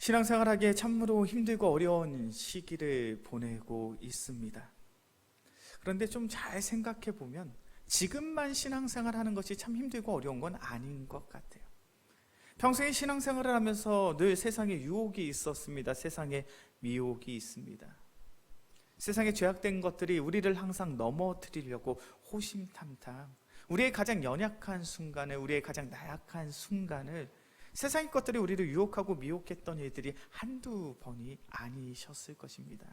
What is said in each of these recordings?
신앙생활하기에 참으로 힘들고 어려운 시기를 보내고 있습니다. 그런데 좀 잘 생각해 보면 지금만 신앙생활하는 것이 참 힘들고 어려운 건 아닌 것 같아요. 평생에 신앙생활을 하면서 늘 세상에 유혹이 있었습니다. 세상에 미혹이 있습니다. 세상에 죄악된 것들이 우리를 항상 넘어뜨리려고 호심탐탐, 우리의 가장 연약한 순간을, 우리의 가장 나약한 순간을, 세상의 것들이 우리를 유혹하고 미혹했던 일들이 한두 번이 아니셨을 것입니다.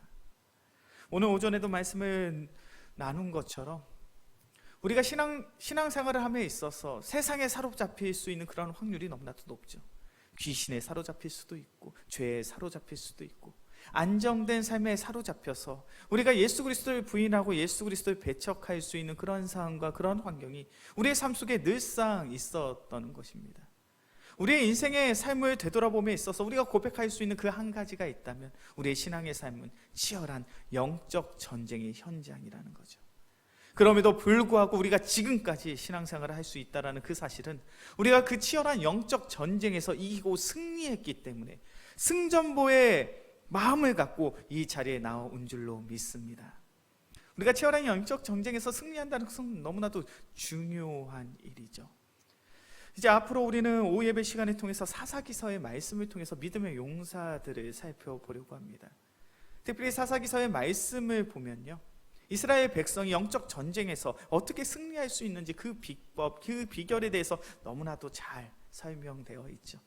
오늘 오전에도 말씀을 나눈 것처럼 우리가 신앙생활을 함에 있어서 세상에 사로잡힐 수 있는 그런 확률이 너무나도 높죠. 귀신에 사로잡힐 수도 있고, 죄에 사로잡힐 수도 있고, 안정된 삶에 사로잡혀서 우리가 예수 그리스도를 부인하고 예수 그리스도를 배척할 수 있는 그런 상황과 그런 환경이 우리의 삶 속에 늘상 있었던 것입니다. 우리의 인생의 삶을 되돌아봄에 있어서 우리가 고백할 수 있는 그 한 가지가 있다면 우리의 신앙의 삶은 치열한 영적 전쟁의 현장이라는 거죠. 그럼에도 불구하고 우리가 지금까지 신앙생활을 할 수 있다는 그 사실은 우리가 그 치열한 영적 전쟁에서 이기고 승리했기 때문에 승전보의 마음을 갖고 이 자리에 나온 줄로 믿습니다. 우리가 치열한 영적 전쟁에서 승리한다는 것은 너무나도 중요한 일이죠. 이제 앞으로 우리는 오후 예배 시간을 통해서 사사기서의 말씀을 통해서 믿음의 용사들을 살펴보려고 합니다. 특별히 사사기서의 말씀을 보면요, 이스라엘 백성이 영적 전쟁에서 어떻게 승리할 수 있는지 그 비법, 그 비결에 대해서 너무나도 잘 설명되어 있죠.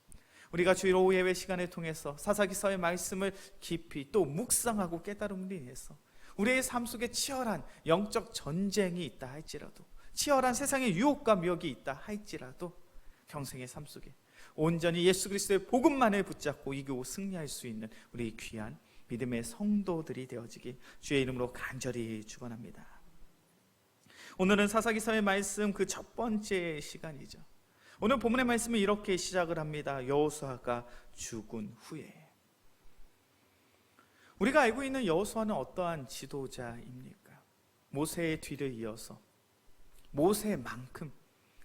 우리가 주일 오후 예배 시간을 통해서 사사기서의 말씀을 깊이 또 묵상하고 깨달음으로 인해서 우리의 삶 속에 치열한 영적 전쟁이 있다 할지라도, 치열한 세상의 유혹과 미혹이 있다 할지라도 평생의 삶 속에 온전히 예수 그리스도의 복음만을 붙잡고 이기고 승리할 수 있는 우리 귀한 믿음의 성도들이 되어지기 주의 이름으로 간절히 축원합니다. 오늘은 사사기서의 말씀 그 첫 번째 시간이죠. 오늘 본문의 말씀은 이렇게 시작을 합니다. 여호수아가 죽은 후에. 우리가 알고 있는 여호수아는 어떠한 지도자입니까? 모세의 뒤를 이어서 모세만큼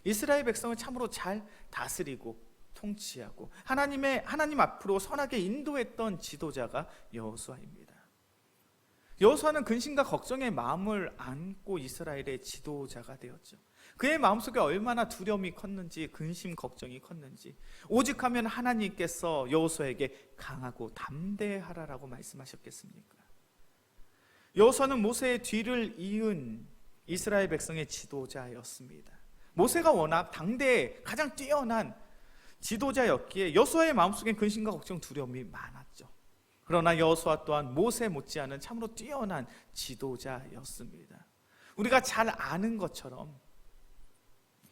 이스라엘 백성을 참으로 잘 다스리고 통치하고 하나님 앞으로 선하게 인도했던 지도자가 여호수아입니다. 여호수아는 근심과 걱정의 마음을 안고 이스라엘의 지도자가 되었죠. 그의 마음속에 얼마나 두려움이 컸는지, 근심 걱정이 컸는지, 오직하면 하나님께서 여호수아에게 강하고 담대하라라고 말씀하셨겠습니까? 여호수아는 모세의 뒤를 이은 이스라엘 백성의 지도자였습니다. 모세가 워낙 당대에 가장 뛰어난 지도자였기에 여호수아의 마음속엔 근심과 걱정, 두려움이 많았죠. 그러나 여호수아 또한 모세 못지않은 참으로 뛰어난 지도자였습니다. 우리가 잘 아는 것처럼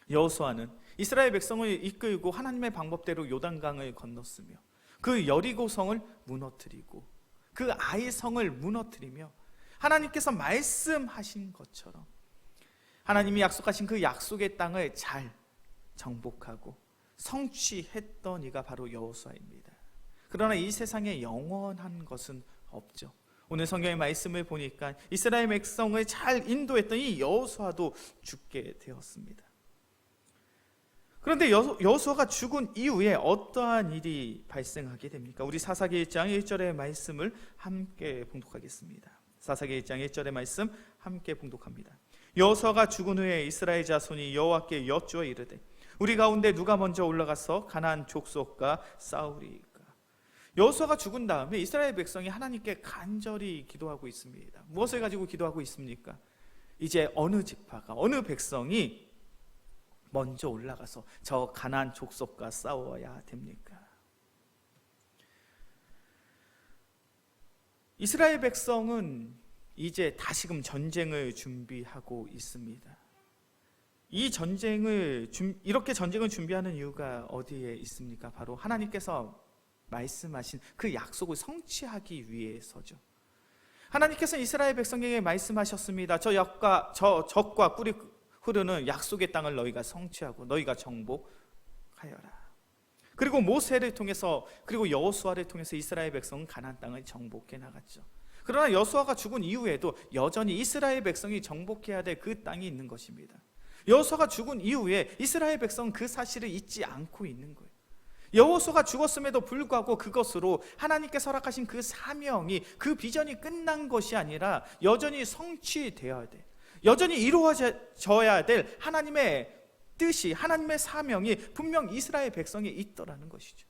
여호수아는 이스라엘 백성을 이끌고 하나님의 방법대로 요단강을 건넜으며 그 여리고성을 무너뜨리고 그 아이성을 무너뜨리며 하나님께서 말씀하신 것처럼 하나님이 약속하신 그 약속의 땅을 잘 정복하고 성취했던 이가 바로 여호수아입니다. 그러나 이 세상에 영원한 것은 없죠. 오늘 성경의 말씀을 보니까 이스라엘 백성을 잘 인도했던 이 여호수아도 죽게 되었습니다. 그런데 여호수아가 죽은 이후에 어떠한 일이 발생하게 됩니까? 우리 사사기 1장 1절의 말씀을 함께 봉독하겠습니다. 사사기 1장 1절의 말씀 함께 봉독합니다. 여호수아가 죽은 후에 이스라엘 자손이 여호와께 여쭈어 이르되 우리 가운데 누가 먼저 올라가서 가나안 족속과 싸우리까? 여호수아가 죽은 다음에 이스라엘 백성이 하나님께 간절히 기도하고 있습니다. 무엇을 가지고 기도하고 있습니까? 이제 어느 지파가, 어느 백성이 먼저 올라가서 저 가나안 족속과 싸워야 됩니까? 이스라엘 백성은 이제 다시금 전쟁을 준비하고 있습니다. 이 전쟁을 이렇게 전쟁을 준비하는 이유가 어디에 있습니까? 바로 하나님께서 말씀하신 그 약속을 성취하기 위해서죠. 하나님께서 이스라엘 백성에게 말씀하셨습니다. 저 적과 꿀이 흐르는 약속의 땅을 너희가 성취하고 너희가 정복하여라. 그리고 모세를 통해서, 그리고 여호수아를 통해서 이스라엘 백성은 가나안 땅을 정복해 나갔죠. 그러나 여호수아가 죽은 이후에도 여전히 이스라엘 백성이 정복해야 될 그 땅이 있는 것입니다. 여호수아가 죽은 이후에 이스라엘 백성은 그 사실을 잊지 않고 있는 거예요. 여호수아가 죽었음에도 불구하고 그것으로 하나님께서 허락하신 그 사명이, 그 비전이 끝난 것이 아니라 여전히 성취되어야 돼. 여전히 이루어져야 될 하나님의 뜻이, 하나님의 사명이 분명 이스라엘 백성에 있더라는 것이죠.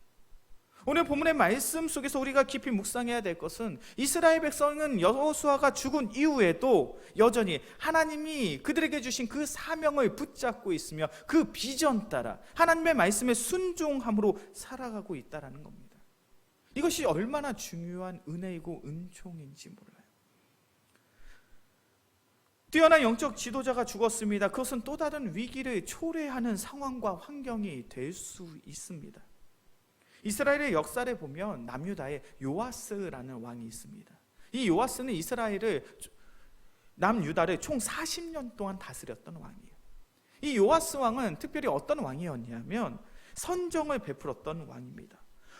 오늘 본문의 말씀 속에서 우리가 깊이 묵상해야 될 것은, 이스라엘 백성은 여호수아가 죽은 이후에도 여전히 하나님이 그들에게 주신 그 사명을 붙잡고 있으며 그 비전 따라 하나님의 말씀에 순종함으로 살아가고 있다는 겁니다. 이것이 얼마나 중요한 은혜이고 은총인지 몰라요. 뛰어난 영적 지도자가 죽었습니다. 그것은 또 다른 위기를 초래하는 상황과 환경이 될 수 있습니다. 이스라엘의 역사를 보면 남유다에 요아스라는 왕이 있습니다. 이 요아스는 이스라엘을, 남유다를 총 40년 동안 다스렸던 왕이에요. 이 요아스 왕은 특별히 어떤 왕이었냐면 선정을 베풀었던 왕입니다.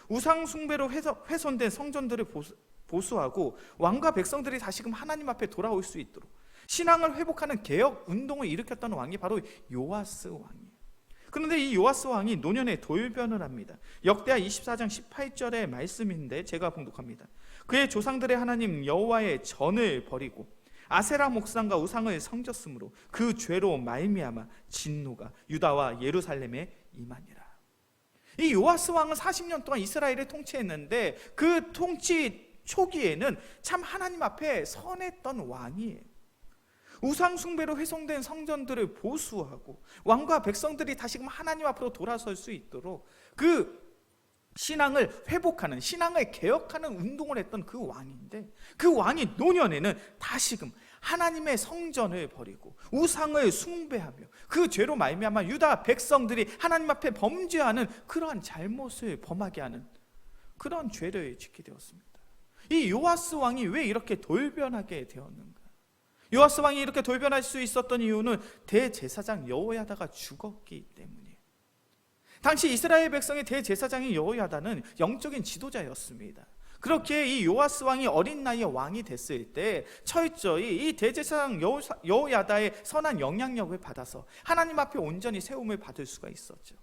우상 숭배로 훼손된 성전들을 보수하고 왕과 백성들이 다시금 하나님 앞에 돌아올 수 있도록 신앙을 회복하는 개혁 운동을 일으켰던 왕이 바로 요아스 왕이에요. 그런데 이 요아스 왕이 노년에 돌변을 합니다. 역대하 24장 18절의 말씀인데 제가 봉독합니다. 그의 조상들의 하나님 여호와의 전을 버리고 아세라 목상과 우상을 섬겼으므로 그 죄로 말미암아 진노가 유다와 예루살렘에 임하니라. 이 요아스 왕은 40년 동안 이스라엘을 통치했는데 그 통치 초기에는 참 하나님 앞에 선했던 왕이에요. 우상 숭배로 훼손된 성전들을 보수하고 왕과 백성들이 다시금 하나님 앞으로 돌아설 수 있도록 그 신앙을 회복하는, 신앙을 개혁하는 운동을 했던 그 왕인데, 그 왕이 노년에는 다시금 하나님의 성전을 버리고 우상을 숭배하며 그 죄로 말미암아 유다 백성들이 하나님 앞에 범죄하는 그러한 잘못을 범하게 하는 그런 죄를 짓게 되었습니다. 이 요아스 왕이 왜 이렇게 돌변하게 되었는가? 요아스 왕이 이렇게 돌변할 수 있었던 이유는 대제사장 여호야다가 죽었기 때문이에요. 당시 이스라엘 백성의 대제사장인 여호야다는 영적인 지도자였습니다. 그렇게 이 요아스 왕이 어린 나이에 왕이 됐을 때 철저히 이 대제사장 여호야다의 선한 영향력을 받아서 하나님 앞에 온전히 세움을 받을 수가 있었죠.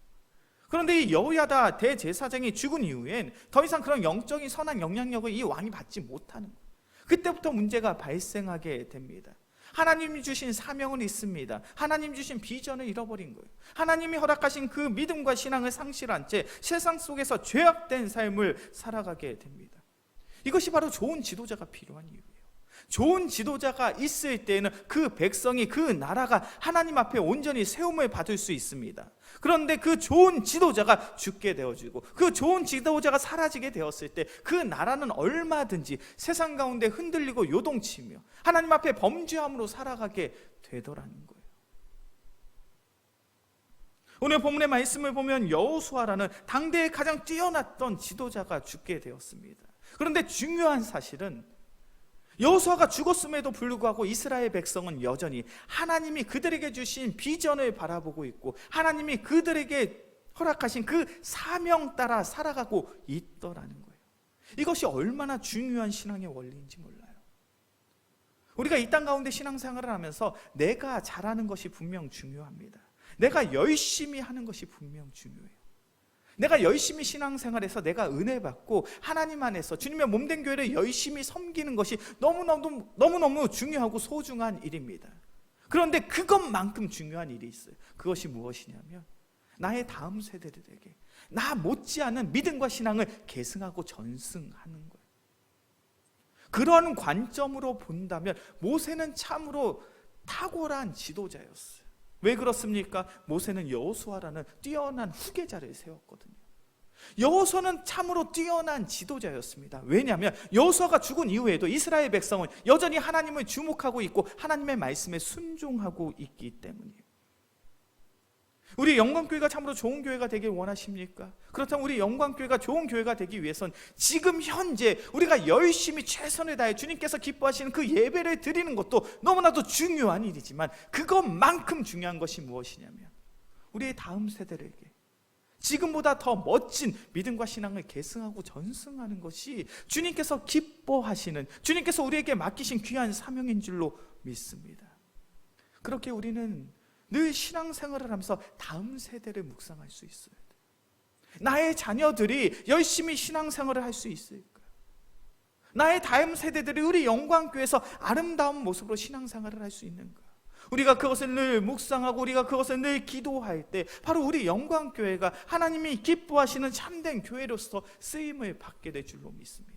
그런데 이 여호야다 대제사장이 죽은 이후엔 더 이상 그런 영적인 선한 영향력을 이 왕이 받지 못하는 거예요. 그때부터 문제가 발생하게 됩니다. 하나님이 주신 사명은 있습니다. 하나님 주신 비전을 잃어버린 거예요. 하나님이 허락하신 그 믿음과 신앙을 상실한 채 세상 속에서 죄악된 삶을 살아가게 됩니다. 이것이 바로 좋은 지도자가 필요한 이유예요. 좋은 지도자가 있을 때는 그 백성이, 그 나라가 하나님 앞에 온전히 세움을 받을 수 있습니다. 그런데 그 좋은 지도자가 죽게 되어지고 그 좋은 지도자가 사라지게 되었을 때 그 나라는 얼마든지 세상 가운데 흔들리고 요동치며 하나님 앞에 범죄함으로 살아가게 되더라는 거예요. 오늘 본문의 말씀을 보면 여호수아라는 당대에 가장 뛰어났던 지도자가 죽게 되었습니다. 그런데 중요한 사실은 여호수아가 죽었음에도 불구하고 이스라엘 백성은 여전히 하나님이 그들에게 주신 비전을 바라보고 있고 하나님이 그들에게 허락하신 그 사명 따라 살아가고 있더라는 거예요. 이것이 얼마나 중요한 신앙의 원리인지 몰라요. 우리가 이 땅 가운데 신앙생활을 하면서 내가 잘하는 것이 분명 중요합니다. 내가 열심히 하는 것이 분명 중요해요. 내가 열심히 신앙생활해서 내가 은혜 받고 하나님 안에서 주님의 몸된 교회를 열심히 섬기는 것이 너무너무 중요하고 소중한 일입니다. 그런데 그것만큼 중요한 일이 있어요. 그것이 무엇이냐면 나의 다음 세대들에게 나 못지않은 믿음과 신앙을 계승하고 전승하는 거예요. 그런 관점으로 본다면 모세는 참으로 탁월한 지도자였어요. 왜 그렇습니까? 모세는 여호수아라는 뛰어난 후계자를 세웠거든요. 여호수아는 참으로 뛰어난 지도자였습니다. 왜냐하면 여호수아가 죽은 이후에도 이스라엘 백성은 여전히 하나님을 주목하고 있고 하나님의 말씀에 순종하고 있기 때문이에요. 우리 영광교회가 참으로 좋은 교회가 되길 원하십니까? 그렇다면 우리 영광교회가 좋은 교회가 되기 위해선 지금 현재 우리가 열심히 최선을 다해 주님께서 기뻐하시는 그 예배를 드리는 것도 너무나도 중요한 일이지만 그것만큼 중요한 것이 무엇이냐면 우리의 다음 세대에게 지금보다 더 멋진 믿음과 신앙을 계승하고 전승하는 것이 주님께서 기뻐하시는, 주님께서 우리에게 맡기신 귀한 사명인 줄로 믿습니다. 그렇게 우리는 늘 신앙생활을 하면서 다음 세대를 묵상할 수 있어야 돼요. 나의 자녀들이 열심히 신앙생활을 할 수 있을까? 나의 다음 세대들이 우리 영광교회에서 아름다운 모습으로 신앙생활을 할 수 있는가? 우리가 그것을 늘 묵상하고 우리가 그것을 늘 기도할 때 바로 우리 영광교회가 하나님이 기뻐하시는 참된 교회로서 쓰임을 받게 될 줄로 믿습니다.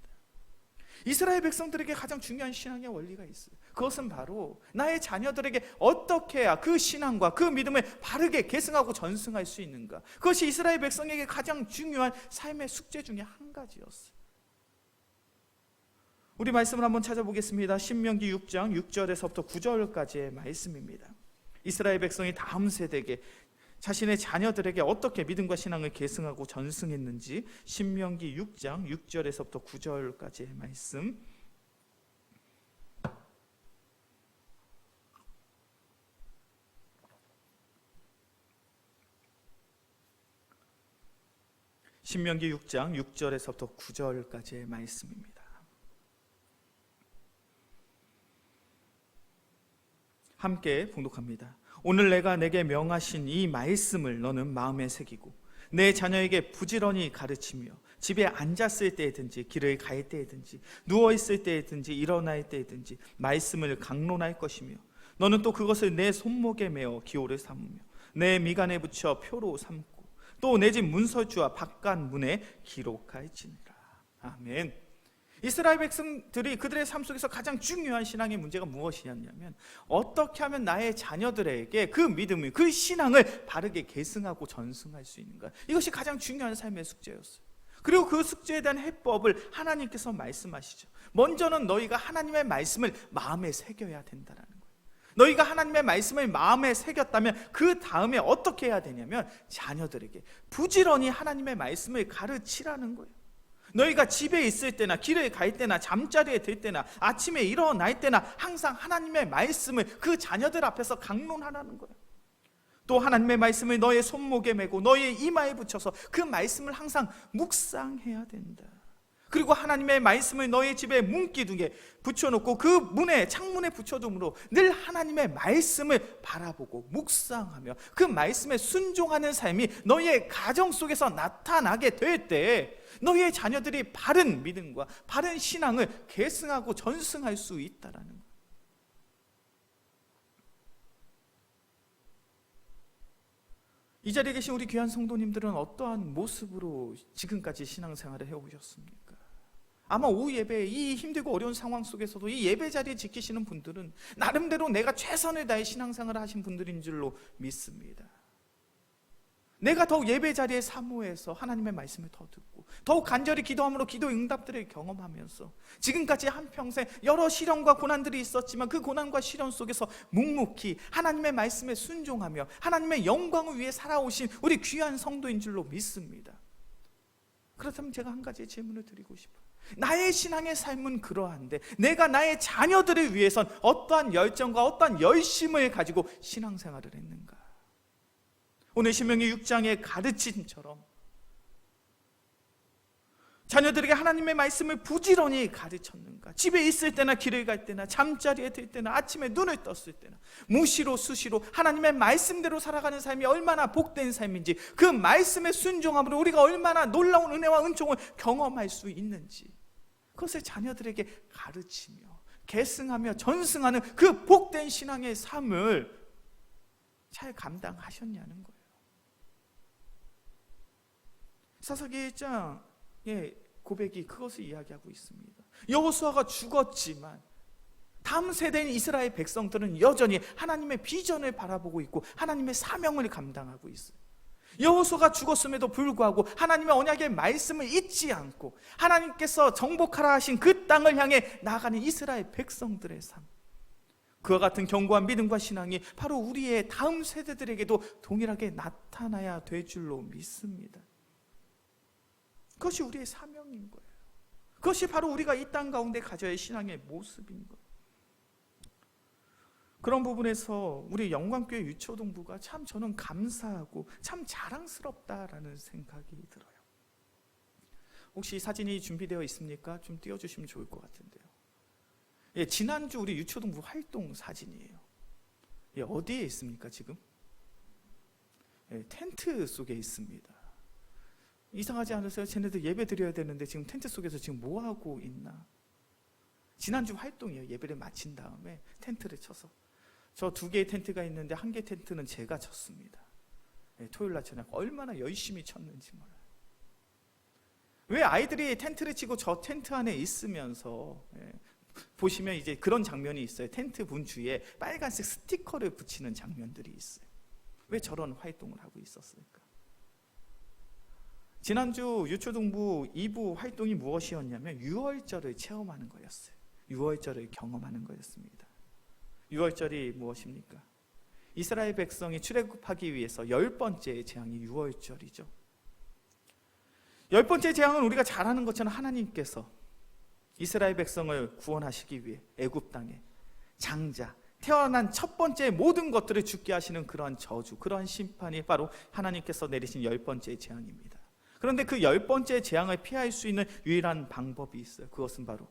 이스라엘 백성들에게 가장 중요한 신앙의 원리가 있어요. 그것은 바로 나의 자녀들에게 어떻게 해야 그 신앙과 그 믿음을 바르게 계승하고 전승할 수 있는가. 그것이 이스라엘 백성에게 가장 중요한 삶의 숙제 중에 한 가지였어요. 우리 말씀을 한번 찾아보겠습니다. 신명기 6장 6절에서부터 9절까지의 말씀입니다. 이스라엘 백성이 다음 세대에게 자신의 자녀들에게 어떻게 믿음과 신앙을 계승하고 전승했는지 신명기 6장 6절에서부터 9절까지의 말씀. 신명기 6장 6절에서부터 9절까지의 말씀입니다. 함께 봉독합니다. 오늘 내가 내게 명하신 이 말씀을 너는 마음에 새기고 내 자녀에게 부지런히 가르치며 집에 앉았을 때든지 길을 갈 때든지 누워있을 때든지 일어날 때든지 말씀을 강론할 것이며 너는 또 그것을 내 손목에 메어 기호를 삼으며 내 미간에 붙여 표로 삼고 또 내 집 문설주와 바깥 문에 기록할지니라. 아멘. 이스라엘 백성들이 그들의 삶 속에서 가장 중요한 신앙의 문제가 무엇이었냐면 어떻게 하면 나의 자녀들에게 그 믿음을, 그 신앙을 바르게 계승하고 전승할 수 있는가. 이것이 가장 중요한 삶의 숙제였어요. 그리고 그 숙제에 대한 해법을 하나님께서 말씀하시죠. 먼저는 너희가 하나님의 말씀을 마음에 새겨야 된다라는 거예요. 너희가 하나님의 말씀을 마음에 새겼다면 그 다음에 어떻게 해야 되냐면 자녀들에게 부지런히 하나님의 말씀을 가르치라는 거예요. 너희가 집에 있을 때나 길을 갈 때나 잠자리에 들 때나 아침에 일어날 때나 항상 하나님의 말씀을 그 자녀들 앞에서 강론하라는 거예요. 또 하나님의 말씀을 너의 손목에 메고 너의 이마에 붙여서 그 말씀을 항상 묵상해야 된다. 그리고 하나님의 말씀을 너의 집에 문기둥에 붙여놓고 그 문에 창문에 붙여둠으로 늘 하나님의 말씀을 바라보고 묵상하며 그 말씀에 순종하는 삶이 너의 가정 속에서 나타나게 될 때 너의 자녀들이 바른 믿음과 바른 신앙을 계승하고 전승할 수 있다라는 거예요. 이 자리에 계신 우리 귀한 성도님들은 어떠한 모습으로 지금까지 신앙생활을 해오셨습니까? 아마 오후 예배 이 힘들고 어려운 상황 속에서도 이 예배 자리에 지키시는 분들은 나름대로 내가 최선을 다해 신앙생활을 하신 분들인 줄로 믿습니다. 내가 더욱 예배 자리에 사모해서 하나님의 말씀을 더 듣고 더욱 간절히 기도함으로 기도 응답들을 경험하면서 지금까지 한평생 여러 시련과 고난들이 있었지만 그 고난과 시련 속에서 묵묵히 하나님의 말씀에 순종하며 하나님의 영광을 위해 살아오신 우리 귀한 성도인 줄로 믿습니다. 그렇다면 제가 한 가지 질문을 드리고 싶어요. 나의 신앙의 삶은 그러한데 내가 나의 자녀들을 위해선 어떠한 열정과 어떠한 열심을 가지고 신앙생활을 했는가? 오늘 신명기 6장의 가르침처럼 자녀들에게 하나님의 말씀을 부지런히 가르쳤는가? 집에 있을 때나 길을 갈 때나 잠자리에 들 때나 아침에 눈을 떴을 때나 무시로 수시로 하나님의 말씀대로 살아가는 삶이 얼마나 복된 삶인지 그 말씀에 순종함으로 우리가 얼마나 놀라운 은혜와 은총을 경험할 수 있는지 그것을 자녀들에게 가르치며 계승하며 전승하는 그 복된 신앙의 삶을 잘 감당하셨냐는 거예요. 사사기 1장의 고백이 그것을 이야기하고 있습니다. 여호수아가 죽었지만 다음 세대인 이스라엘 백성들은 여전히 하나님의 비전을 바라보고 있고 하나님의 사명을 감당하고 있어요. 여호수아가 죽었음에도 불구하고 하나님의 언약의 말씀을 잊지 않고 하나님께서 정복하라 하신 그 땅을 향해 나아가는 이스라엘 백성들의 삶, 그와 같은 견고한 믿음과 신앙이 바로 우리의 다음 세대들에게도 동일하게 나타나야 될 줄로 믿습니다. 그것이 우리의 사명인 거예요. 그것이 바로 우리가 이 땅 가운데 가져야 할 신앙의 모습인 거예요. 그런 부분에서 우리 영광교회 유초동부가 참 저는 감사하고 참 자랑스럽다라는 생각이 들어요. 혹시 사진이 준비되어 있습니까? 좀 띄워주시면 좋을 것 같은데요. 예, 지난주 우리 유초동부 활동 사진이에요. 예, 어디에 있습니까 지금? 예, 텐트 속에 있습니다. 이상하지 않으세요? 쟤네들 예배 드려야 되는데 지금 텐트 속에서 지금 뭐 하고 있나? 지난주 활동이에요. 예배를 마친 다음에 텐트를 쳐서, 저 2개의 텐트가 있는데 1개 텐트는 제가 쳤습니다. 토요일 날 저녁 얼마나 열심히 쳤는지 몰라요. 왜 아이들이 텐트를 치고 저 텐트 안에 있으면서, 보시면 이제 그런 장면이 있어요. 텐트 문 주위에 빨간색 스티커를 붙이는 장면들이 있어요. 왜 저런 활동을 하고 있었을까? 지난주 유초동부 2부 활동이 무엇이었냐면 6월절을 체험하는 거였어요. 6월절을 경험하는 거였습니다. 6월절이 무엇입니까? 이스라엘 백성이 출애굽하기 위해서 10번째 재앙이 6월절이죠. 10번째 재앙은 우리가 잘 아는 것처럼 하나님께서 이스라엘 백성을 구원하시기 위해 애굽 땅에 장자, 태어난 첫 번째 모든 것들을 죽게 하시는 그러한 저주, 그러한 심판이 바로 하나님께서 내리신 10번째 재앙입니다. 그런데 그 10번째 재앙을 피할 수 있는 유일한 방법이 있어요. 그것은 바로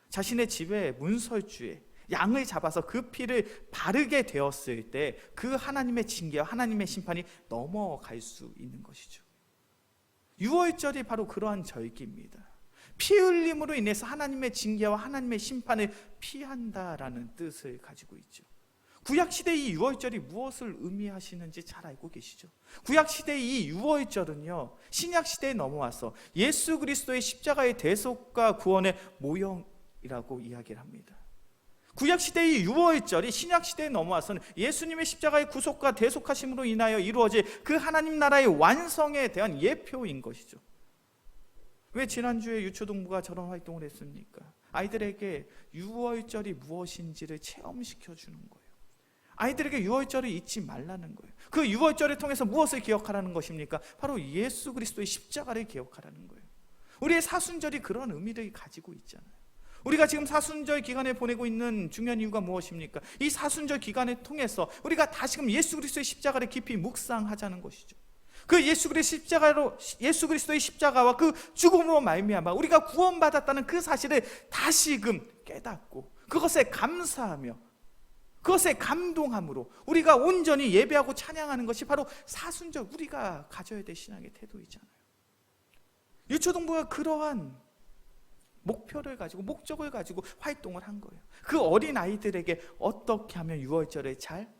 자신의 집에 문설주에 양을 잡아서 그 피를 바르게 되었을 때 그 하나님의 징계와 하나님의 심판이 넘어갈 수 있는 것이죠. 6월절이 바로 그러한 절기입니다. 피 흘림으로 인해서 하나님의 징계와 하나님의 심판을 피한다라는 뜻을 가지고 있죠. 구약시대 이 6월절이 무엇을 의미하시는지 잘 알고 계시죠? 구약시대 이 6월절은요, 신약시대에 넘어와서 예수 그리스도의 십자가의 대속과 구원의 모형이라고 이야기를 합니다. 구약시대의 6월절이 신약시대에 넘어와서는 예수님의 십자가의 구속과 대속하심으로 인하여 이루어질 그 하나님 나라의 완성에 대한 예표인 것이죠. 왜 지난주에 유초동부가 저런 활동을 했습니까? 아이들에게 6월절이 무엇인지를 체험시켜 주는 거예요. 아이들에게 6월절을 잊지 말라는 거예요. 그 6월절을 통해서 무엇을 기억하라는 것입니까? 바로 예수 그리스도의 십자가를 기억하라는 거예요. 우리의 사순절이 그런 의미를 가지고 있잖아요. 우리가 지금 사순절 기간에 보내고 있는 중요한 이유가 무엇입니까? 이 사순절 기간을 통해서 우리가 다시금 예수 그리스도의 십자가를 깊이 묵상하자는 것이죠. 그 예수 그리스도의 십자가와 그 죽음으로 말미암아 우리가 구원받았다는 그 사실을 다시금 깨닫고 그것에 감사하며 그것에 감동함으로 우리가 온전히 예배하고 찬양하는 것이 바로 사순절 우리가 가져야 될 신앙의 태도이잖아요. 유초동부가 그러한 목표를 가지고 목적을 가지고 활동을 한 거예요. 그 어린 아이들에게 어떻게 하면 6월절을 잘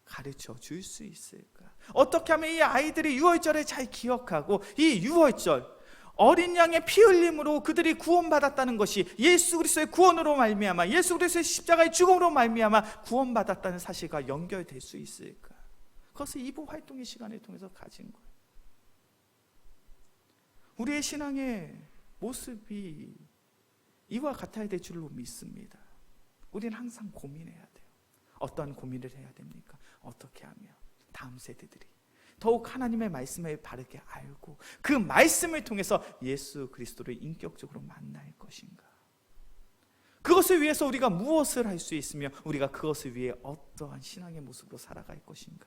가르쳐 줄 수 있을까? 어떻게 하면 이 아이들이 6월절을 잘 기억하고 이 6월절 어린 양의 피 흘림으로 그들이 구원받았다는 것이 예수 그리스도의 구원으로 말미암아 예수 그리스도의 십자가의 죽음으로 말미암아 구원받았다는 사실과 연결될 수 있을까? 그것을 2부 활동의 시간을 통해서 가진 거예요. 우리의 신앙의 모습이 이와 같아야 될 줄로 믿습니다. 우리는 항상 고민해야 돼요. 어떤 고민을 해야 됩니까? 어떻게 하면 다음 세대들이 더욱 하나님의 말씀을 바르게 알고 그 말씀을 통해서 예수 그리스도를 인격적으로 만날 것인가? 그것을 위해서 우리가 무엇을 할 수 있으며 우리가 그것을 위해 어떠한 신앙의 모습으로 살아갈 것인가?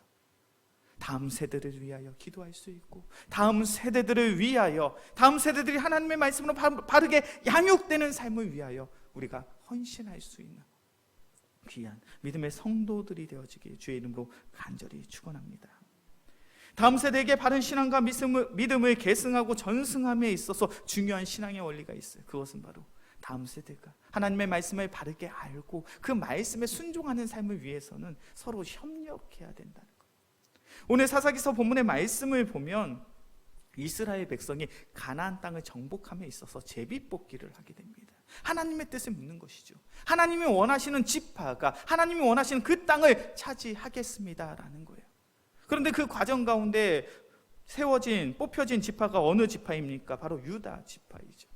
다음 세대를 위하여 기도할 수 있고 다음 세대들을 위하여 다음 세대들이 하나님의 말씀으로 바르게 양육되는 삶을 위하여 우리가 헌신할 수 있는 귀한 믿음의 성도들이 되어지길 주의 이름으로 간절히 축원합니다. 다음 세대에게 바른 신앙과 믿음을 계승하고 전승함에 있어서 중요한 신앙의 원리가 있어요. 그것은 바로 다음 세대가 하나님의 말씀을 바르게 알고 그 말씀에 순종하는 삶을 위해서는 서로 협력해야 된다는 거예요. 오늘 사사기서 본문의 말씀을 보면 이스라엘 백성이 가나안 땅을 정복함에 있어서 제비뽑기를 하게 됩니다. 하나님의 뜻을 묻는 것이죠. 하나님이 원하시는 지파가 하나님이 원하시는 그 땅을 차지하겠습니다라는 거예요. 그런데 그 과정 가운데 뽑혀진 지파가 어느 지파입니까? 바로 유다 지파이죠.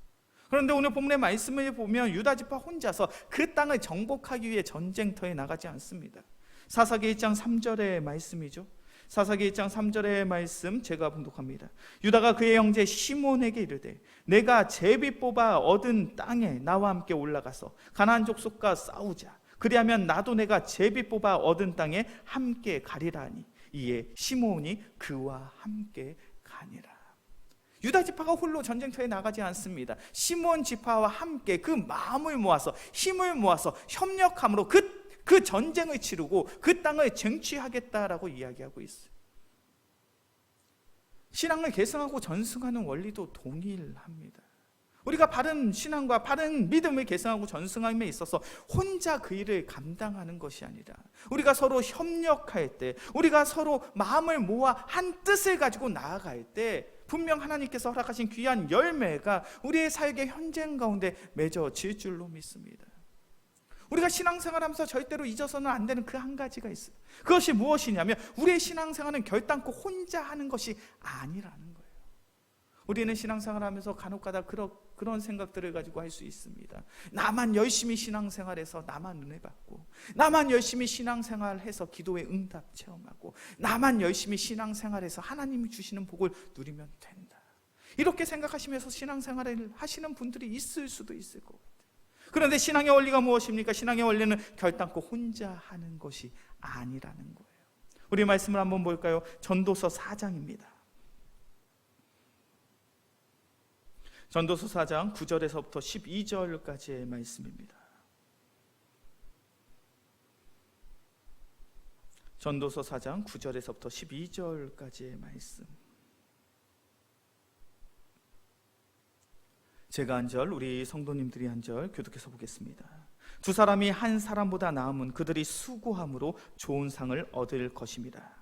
그런데 오늘 본문의 말씀을 보면 유다 지파 혼자서 그 땅을 정복하기 위해 전쟁터에 나가지 않습니다. 사사기 1장 3절의 말씀이죠. 사사기 1장 3절의 말씀 제가 봉독합니다. 유다가 그의 형제 시몬에게 이르되 내가 제비 뽑아 얻은 땅에 나와 함께 올라가서 가나안 족속과 싸우자. 그리하면 나도 내가 제비 뽑아 얻은 땅에 함께 가리라 하니 이에 시몬이 그와 함께 가니라. 유다 지파가 홀로 전쟁터에 나가지 않습니다. 시몬 지파와 함께 그 마음을 모아서 힘을 모아서 협력함으로 그 전쟁을 치르고 그 땅을 쟁취하겠다라고 이야기하고 있어요. 신앙을 계승하고 전승하는 원리도 동일합니다. 우리가 바른 신앙과 바른 믿음을 계승하고 전승함에 있어서 혼자 그 일을 감당하는 것이 아니라 우리가 서로 협력할 때, 우리가 서로 마음을 모아 한 뜻을 가지고 나아갈 때 분명 하나님께서 허락하신 귀한 열매가 우리의 사역의 현장 가운데 맺어질 줄로 믿습니다. 우리가 신앙생활하면서 절대로 잊어서는 안 되는 그 한 가지가 있어요. 그것이 무엇이냐면 우리의 신앙생활은 결단코 혼자 하는 것이 아니라는 거예요. 우리는 신앙생활하면서 간혹가다 그런 생각들을 가지고 할 수 있습니다. 나만 열심히 신앙생활해서 나만 은혜 받고, 나만 열심히 신앙생활해서 기도의 응답 체험하고, 나만 열심히 신앙생활해서 하나님이 주시는 복을 누리면 된다. 이렇게 생각하시면서 신앙생활을 하시는 분들이 있을 수도 있을 것 같아요. 그런데 신앙의 원리가 무엇입니까? 신앙의 원리는 결단코 혼자 하는 것이 아니라는 거예요. 우리 말씀을 한번 볼까요? 전도서 4장입니다. 전도서 4장 9절에서부터 12절까지의 말씀입니다. 전도서 4장 9절에서부터 12절까지의 말씀. 제가 한 절, 우리 성도님들이 한 절 교독해서 보겠습니다. 두 사람이 한 사람보다 나음은 그들이 수고함으로 좋은 상을 얻을 것입니다.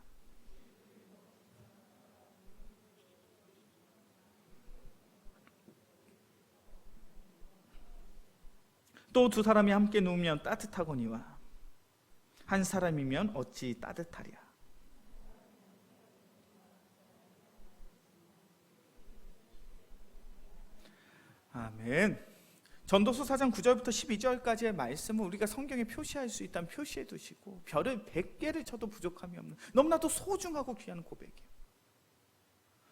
또 두 사람이 함께 누우면 따뜻하거니와 한 사람이면 어찌 따뜻하랴. 아멘. 전도서 4장 9절부터 12절까지의 말씀을 우리가 성경에 표시할 수 있다면 표시해 두시고 별을 100개를 쳐도 부족함이 없는 너무나도 소중하고 귀한 고백이에요.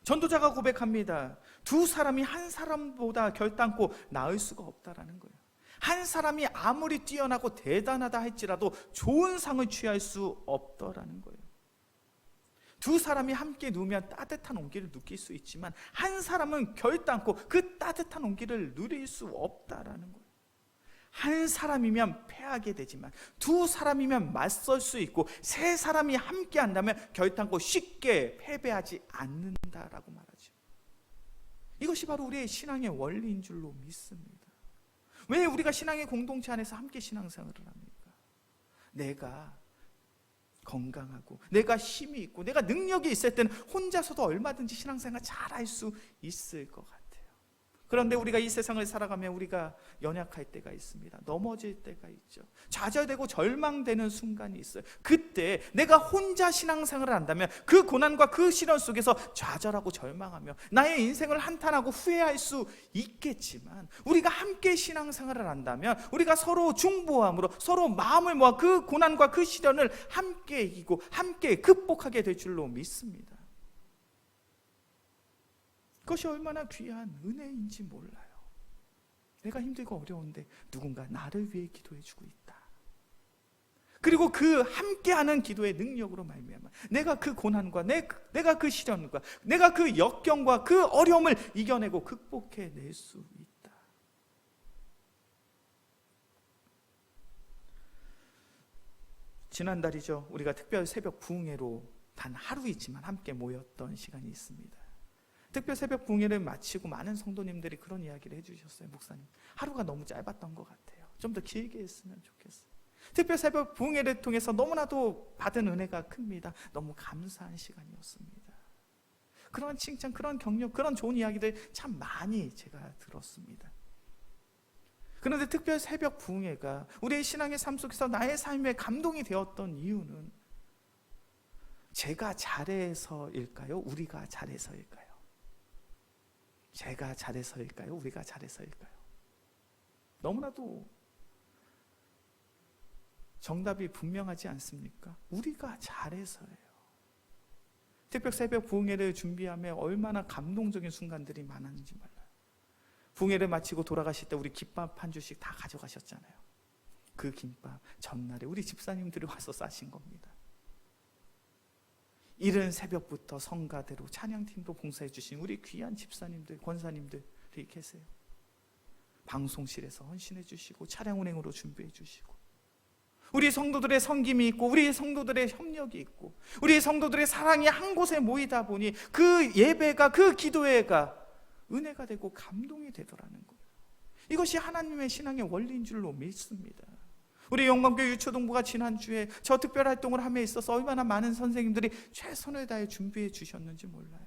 전도자가 고백합니다. 두 사람이 한 사람보다 결단코 나을 수가 없다라는 거예요. 한 사람이 아무리 뛰어나고 대단하다 할지라도 좋은 상을 취할 수 없더라는 거예요. 두 사람이 함께 누우면 따뜻한 온기를 느낄 수 있지만 한 사람은 결단코 그 따뜻한 온기를 누릴 수 없다라는 거예요. 한 사람이면 패하게 되지만 두 사람이면 맞설 수 있고 세 사람이 함께 한다면 결단코 쉽게 패배하지 않는다라고 말하죠. 이것이 바로 우리의 신앙의 원리인 줄로 믿습니다. 왜 우리가 신앙의 공동체 안에서 함께 신앙생활을 합니까? 내가 건강하고 내가 힘이 있고 내가 능력이 있을 때는 혼자서도 얼마든지 신앙생활 잘할 수 있을 것 같아요. 그런데 우리가 이 세상을 살아가면 우리가 연약할 때가 있습니다. 넘어질 때가 있죠. 좌절되고 절망되는 순간이 있어요. 그때 내가 혼자 신앙생활을 한다면 그 고난과 그 시련 속에서 좌절하고 절망하며 나의 인생을 한탄하고 후회할 수 있겠지만 우리가 함께 신앙생활을 한다면 우리가 서로 중보함으로 서로 마음을 모아 그 고난과 그 시련을 함께 이기고 함께 극복하게 될 줄로 믿습니다. 그것이 얼마나 귀한 은혜인지 몰라요. 내가 힘들고 어려운데 누군가 나를 위해 기도해주고 있다. 그리고 그 함께하는 기도의 능력으로 말미암아 내가 그 고난과 내가 그 시련과 내가 그 역경과 그 어려움을 이겨내고 극복해낼 수 있다. 지난달이죠. 우리가 특별 새벽 부흥회로 단 하루이지만 함께 모였던 시간이 있습니다. 특별 새벽 부흥회를 마치고 많은 성도님들이 그런 이야기를 해주셨어요. 목사님, 하루가 너무 짧았던 것 같아요. 좀 더 길게 했으면 좋겠어요. 특별 새벽 부흥회를 통해서 너무나도 받은 은혜가 큽니다. 너무 감사한 시간이었습니다. 그런 칭찬, 그런 격려, 그런 좋은 이야기들 참 많이 제가 들었습니다. 그런데 특별 새벽 부흥회가 우리의 신앙의 삶 속에서 나의 삶에 감동이 되었던 이유는 제가 잘해서일까요? 우리가 잘해서일까요? 제가 잘해서일까요? 우리가 잘해서일까요? 너무나도 정답이 분명하지 않습니까? 우리가 잘해서예요. 특별 새벽 부흥회를 준비하며 얼마나 감동적인 순간들이 많았는지 몰라요. 부흥회를 마치고 돌아가실 때 우리 김밥 한 줄씩 다 가져가셨잖아요. 그 김밥 전날에 우리 집사님들이 와서 싸신 겁니다. 이른 새벽부터 성가대로 찬양팀도 봉사해 주신 우리 귀한 집사님들, 권사님들이 계세요. 방송실에서 헌신해 주시고 차량 운행으로 준비해 주시고 우리 성도들의 섬김이 있고 우리 성도들의 협력이 있고 우리 성도들의 사랑이 한 곳에 모이다 보니 그 예배가, 그 기도회가 은혜가 되고 감동이 되더라는 거예요. 이것이 하나님의 신앙의 원리인 줄로 믿습니다. 우리 영광교회 유초동부가 지난주에 저 특별활동을 함에 있어서 얼마나 많은 선생님들이 최선을 다해 준비해 주셨는지 몰라요.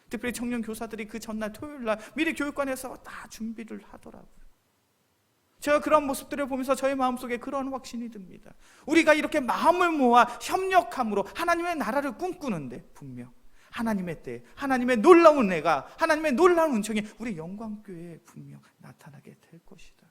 특별히 청년 교사들이 그 전날 토요일날 미리 교육관에서 다 준비를 하더라고요. 제가 그런 모습들을 보면서 저의 마음속에 그런 확신이 듭니다. 우리가 이렇게 마음을 모아 협력함으로 하나님의 나라를 꿈꾸는데 분명 하나님의 때, 하나님의 놀라운 은혜가, 하나님의 놀라운 은총이 우리 영광교회에 분명 나타나게 될 것이다.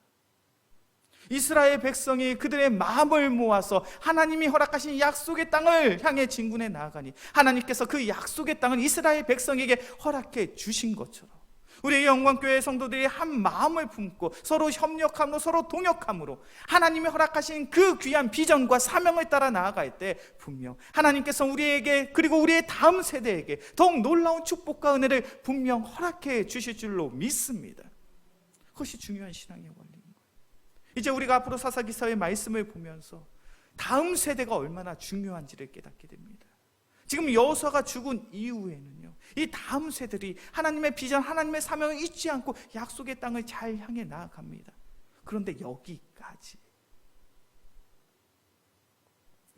이스라엘 백성이 그들의 마음을 모아서 하나님이 허락하신 약속의 땅을 향해 진군해 나아가니 하나님께서 그 약속의 땅을 이스라엘 백성에게 허락해 주신 것처럼 우리 영광교회 성도들이 한 마음을 품고 서로 협력함으로, 서로 동역함으로 하나님이 허락하신 그 귀한 비전과 사명을 따라 나아갈 때 분명 하나님께서 우리에게, 그리고 우리의 다음 세대에게 더욱 놀라운 축복과 은혜를 분명 허락해 주실 줄로 믿습니다. 그것이 중요한 신앙의 원리인 거예요. 이제 우리가 앞으로 사사기서의 말씀을 보면서 다음 세대가 얼마나 중요한지를 깨닫게 됩니다. 지금 여호수아가 죽은 이후에는요, 이 다음 세들이 하나님의 비전, 하나님의 사명을 잊지 않고 약속의 땅을 잘 향해 나아갑니다. 그런데 여기까지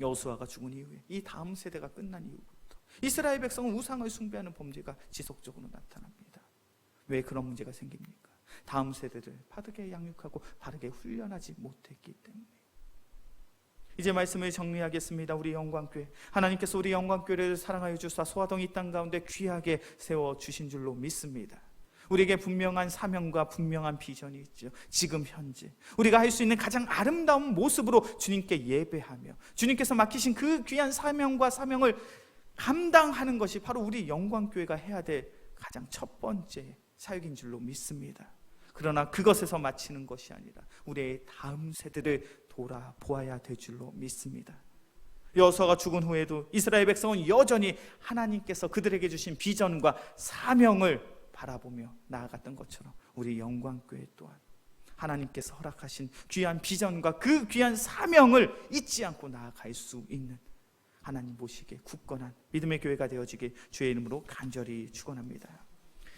여호수아가 죽은 이후에 이 다음 세대가 끝난 이후부터 이스라엘 백성은 우상을 숭배하는 범죄가 지속적으로 나타납니다. 왜 그런 문제가 생깁니까? 다음 세대를 바르게 양육하고 바르게 훈련하지 못했기 때문에. 이제 말씀을 정리하겠습니다. 우리 영광교회, 하나님께서 우리 영광교회를 사랑하여 주사 소아동 이 땅 가운데 귀하게 세워주신 줄로 믿습니다. 우리에게 분명한 사명과 분명한 비전이 있죠. 지금 현재 우리가 할 수 있는 가장 아름다운 모습으로 주님께 예배하며 주님께서 맡기신 그 귀한 사명과 사명을 감당하는 것이 바로 우리 영광교회가 해야 될 가장 첫 번째 사역인 줄로 믿습니다. 그러나 그것에서 마치는 것이 아니라 우리의 다음 세대를 돌아보아야 될 줄로 믿습니다. 여호수아가 죽은 후에도 이스라엘 백성은 여전히 하나님께서 그들에게 주신 비전과 사명을 바라보며 나아갔던 것처럼 우리 영광교회 또한 하나님께서 허락하신 귀한 비전과 그 귀한 사명을 잊지 않고 나아갈 수 있는 하나님 보시기에 굳건한 믿음의 교회가 되어지길 주의 이름으로 간절히 축원합니다.